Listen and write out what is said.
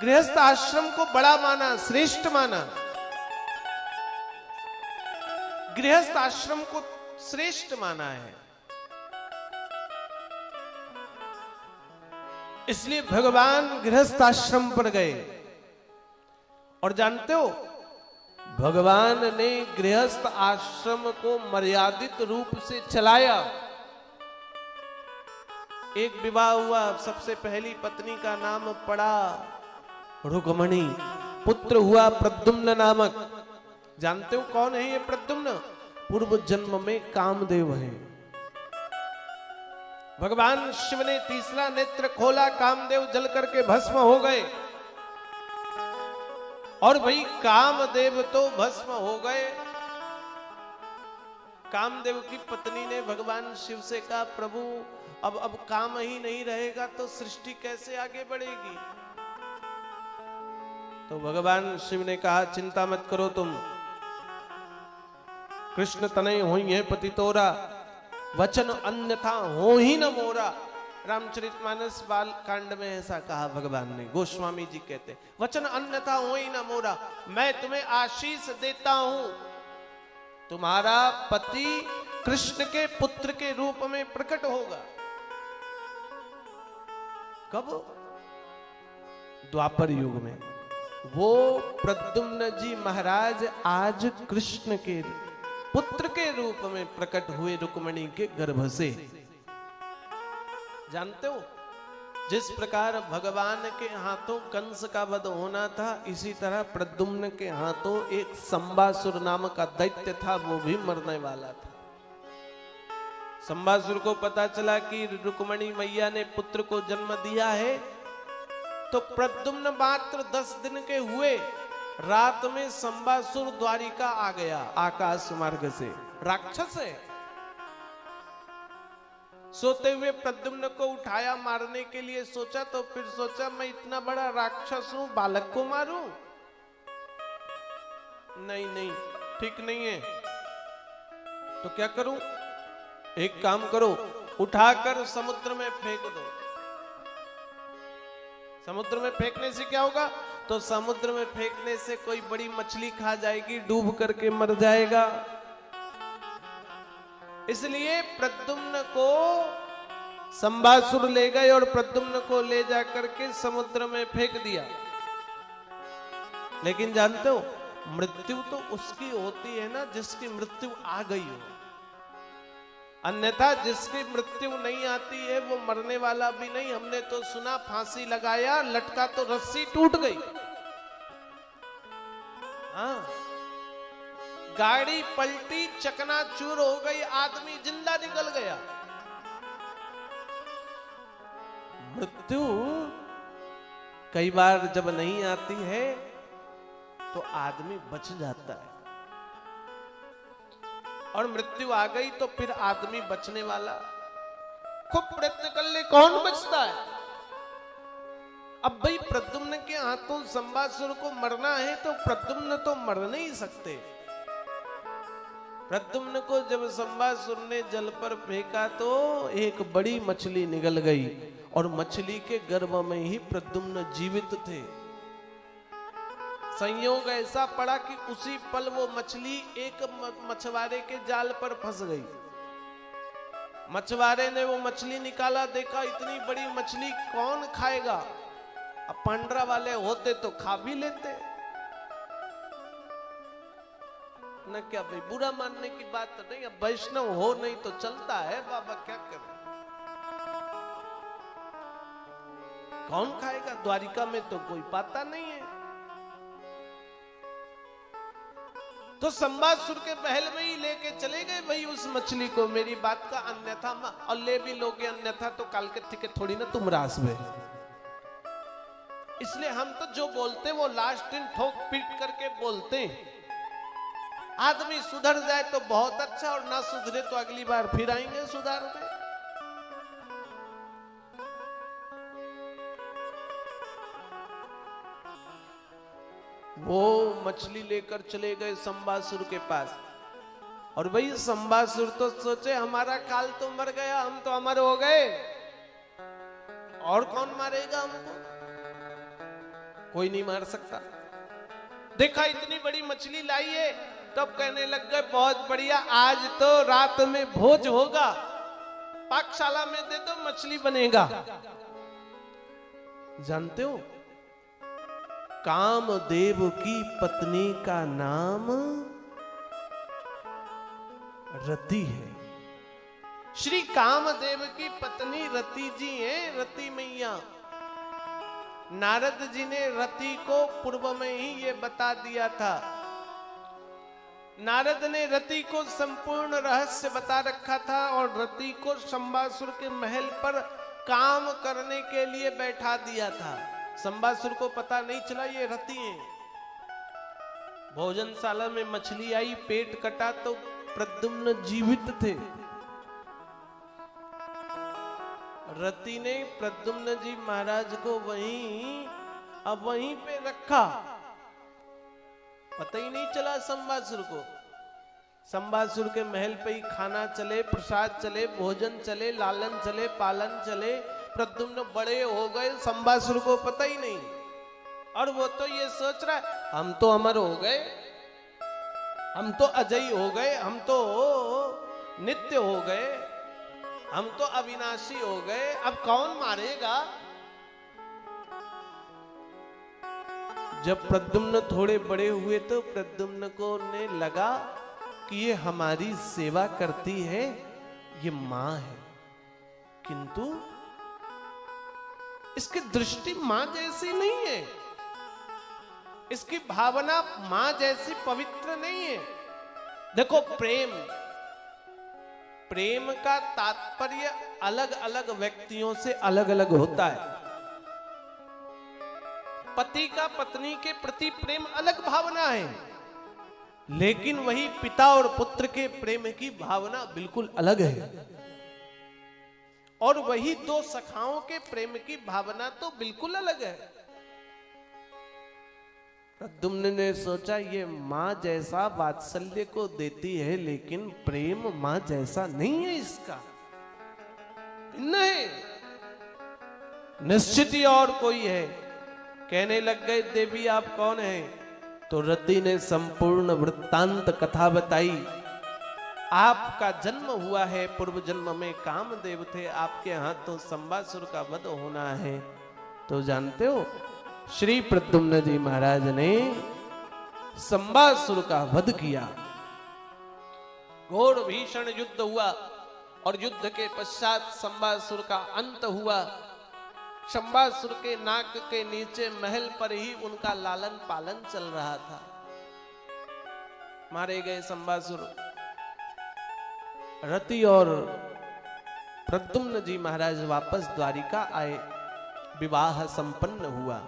गृहस्थ आश्रम को बड़ा माना, श्रेष्ठ माना, गृहस्थ आश्रम को श्रेष्ठ माना है। इसलिए भगवान गृहस्थ आश्रम पर गए। और जानते हो, भगवान ने गृहस्थ आश्रम को मर्यादित रूप से चलाया। एक विवाह हुआ, सबसे पहली पत्नी का नाम पड़ा रुक्मणी, पुत्र हुआ प्रद्युम्न नामक। जानते हो कौन है ये प्रद्युम्न? पूर्व जन्म में कामदेव है। भगवान शिव ने तीसरा नेत्र खोला, कामदेव जल करके भस्म हो गए। और भाई कामदेव तो भस्म हो गए। कामदेव की पत्नी ने भगवान शिव से कहा, प्रभु अब काम ही नहीं रहेगा तो सृष्टि कैसे आगे बढ़ेगी? तो भगवान शिव ने कहा, चिंता मत करो तुम, कृष्ण तनय होई है पति तोरा, वचन अन्यथा हो ही न मोरा। रामचरितमानस बाल कांड में ऐसा कहा भगवान ने। गोस्वामी जी कहते, वचन अन्यथा हो ही न मोरा, मैं तुम्हें आशीष देता हूं, तुम्हारा पति कृष्ण के पुत्र के रूप में प्रकट होगा। कब? द्वापर युग में। वो प्रद्युम्न जी महाराज आज कृष्ण के पुत्र के रूप में प्रकट हुए रुक्मिणी के गर्भ से। जानते हो, जिस प्रकार भगवान के हाथों कंस का वध होना था, इसी तरह प्रद्युम्न के हाथों एक संबासुर नाम का दैत्य था, वो भी मरने वाला था। संबासुर को पता चला कि रुक्मिणी मैया ने पुत्र को जन्म दिया है, तो प्रद्युम्न मात्र 10 दिन के हुए, रात में संबासुर द्वारिका आ गया आकाश मार्ग से। राक्षस है। सोते हुए प्रद्युम्न को उठाया मारने के लिए सोचा, तो फिर सोचा मैं इतना बड़ा राक्षस हूं, बालक को मारूं? नहीं, ठीक नहीं है। तो क्या करूं? एक काम करो, उठाकर समुद्र में फेंक दो। समुद्र में फेंकने से क्या होगा? तो समुद्र में फेंकने से कोई बड़ी मछली खा जाएगी, डूब करके मर जाएगा। इसलिए प्रद्युम्न को संबासुर ले गए और प्रद्युम्न को ले जाकर के समुद्र में फेंक दिया। लेकिन जानते हो, मृत्यु तो उसकी होती है ना जिसकी मृत्यु आ गई हो, अन्यथा जिसकी मृत्यु नहीं आती है वो मरने वाला भी नहीं। हमने तो सुना फांसी लगाया, लटका तो रस्सी टूट गई। हाँ, गाड़ी पलटी, चकनाचूर हो गई, आदमी जिंदा निकल गया। मृत्यु कई बार जब नहीं आती है तो आदमी बच जाता है, और मृत्यु आ गई तो फिर आदमी बचने वाला खूब प्रयत्न कर ले, कौन बचता है? अब भाई प्रद्युम्न के हाथों संबासुर को मरना है तो प्रद्युम्न तो मर नहीं सकते। प्रद्युम्न को जब संबासुर ने जल पर फेंका तो एक बड़ी मछली निकल गई, और मछली के गर्भ में ही प्रद्युम्न जीवित थे। संयोग ऐसा पड़ा कि उसी पल वो मछली एक मछुआरे के जाल पर फंस गई। मछुआरे ने वो मछली निकाला, देखा इतनी बड़ी मछली कौन खाएगा? अब पांडरा वाले होते तो खा भी लेते न, क्या भाई बुरा मानने की बात तो नहीं। अब वैष्णव हो नहीं तो चलता है, बाबा क्या करें, कौन खाएगा? द्वारिका में तो कोई पाता नहीं है। तो संबासुर के महल में ही लेके चले गए भाई उस मछली को। मेरी बात का अन्यथा और ले भी लोगे, अन्यथा तो काल के थिके थोड़ी ना तुम रास में। इसलिए हम तो जो बोलते वो लास्ट दिन ठोक पीट करके बोलते हैं। आदमी सुधर जाए तो बहुत अच्छा, और ना सुधरे तो अगली बार फिर आएंगे सुधारने। वो मछली लेकर चले गए संबासुर के पास, और भाई संबासुर तो सोचे हमारा काल तो मर गया, हम तो अमर हो गए, और कौन मारेगा हमको? कोई नहीं मार सकता। देखा इतनी बड़ी मछली लाई है, तब कहने लग गए बहुत बढ़िया, आज तो रात में भोज होगा, पाकशाला में दे दो, मछली बनेगा। जानते हो कामदेव की पत्नी का नाम रति है। श्री कामदेव की पत्नी रति जी हैं, रति मैया। नारद जी ने रति को पूर्व में ही ये बता दिया था। नारद ने रति को संपूर्ण रहस्य बता रखा था और रति को शंबासुर के महल पर काम करने के लिए बैठा दिया था। शंबासुर को पता नहीं चला ये रति है। भोजनशाला में मछली आई, पेट कटा तो प्रद्युम्न जीवित थे। रति ने प्रद्युम्न जी महाराज को वहीं पे रखा, पता ही नहीं चला शंबासुर को। शंबासुर के महल पे ही खाना चले, प्रसाद चले, भोजन चले, लालन चले, पालन चले। प्रद्युम्न बड़े हो गए, शंबासुर को पता ही नहीं। और वो तो ये सोच रहा है हम तो अमर हो गए, हम तो अजय हो गए, हम तो नित्य हो गए, हम तो अविनाशी हो गए, अब कौन मारेगा। जब प्रद्युम्न थोड़े बड़े हुए तो प्रद्युम्न को ने लगा कि ये हमारी सेवा करती है, ये मां है, किंतु इसकी दृष्टि मां जैसी नहीं है, इसकी भावना मां जैसी पवित्र नहीं है। देखो प्रेम का तात्पर्य अलग अलग व्यक्तियों से अलग अलग होता है। पति का पत्नी के प्रति प्रेम अलग भावना है, लेकिन वही पिता और पुत्र के प्रेम की भावना बिल्कुल अलग है। और वही दो सखाओं के प्रेम की भावना तो बिल्कुल अलग है। प्रद्युम्न ने सोचा ये मां जैसा वात्सल्य को देती है, लेकिन प्रेम मां जैसा नहीं है, इसका नहीं, निश्चित ही और कोई है। कहने लग गए देवी आप कौन हैं? तो रति ने संपूर्ण वृत्तांत कथा बताई। आपका जन्म हुआ है, पूर्व जन्म में कामदेव थे, आपके हाथों शंबासुर का वध होना है। तो जानते हो श्री प्रद्युम्न जी महाराज ने शंबासुर का वध किया। घोर भीषण युद्ध हुआ और युद्ध के पश्चात शंबासुर का अंत हुआ। शंबासुर के नाक के नीचे महल पर ही उनका लालन पालन चल रहा था। मारे गए शंबासुर। रति और प्रद्युम्न जी महाराज वापस द्वारिका आए, विवाह संपन्न हुआ।